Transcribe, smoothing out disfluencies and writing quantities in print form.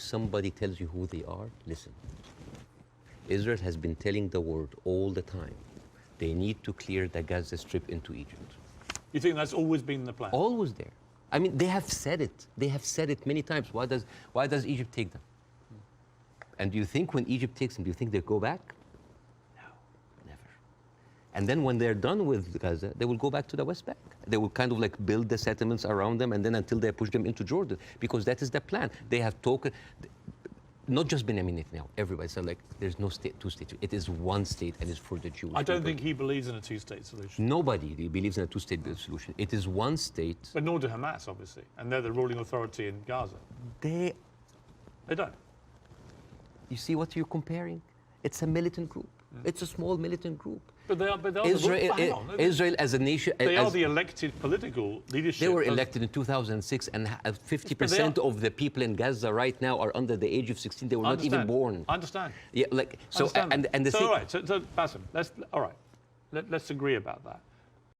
somebody tells you who they are, listen. Israel has been telling the world all the time, they need to clear the Gaza Strip into Egypt. You think that's always been the plan? Always there. I mean, they have said it. They have said it many times. Why does Egypt take them? And do you think when Egypt takes them, do you think they go back? No, never. And then when they're done with Gaza, they will go back to the West Bank. They will kind of like build the settlements around them, and then until they push them into Jordan, because that is the plan. They have talked, not just Benjamin Netanyahu, everybody said like, there's no state, two states. It is one state, and it's for the Jewish I don't people. think he believes in a two-state solution. Nobody believes in a two-state solution. It is one state. But nor do Hamas, obviously, and they're the ruling authority in Gaza. They don't. You see what you're comparing? It's a militant group. It's a small militant group. But they are Israel as a nation... They are the elected political leadership. They were elected in 2006, and 50% of the people in Gaza right now are under the age of 16. They were not even born. I understand. Yeah, like so. And the all right. So Bassem, let's agree about that.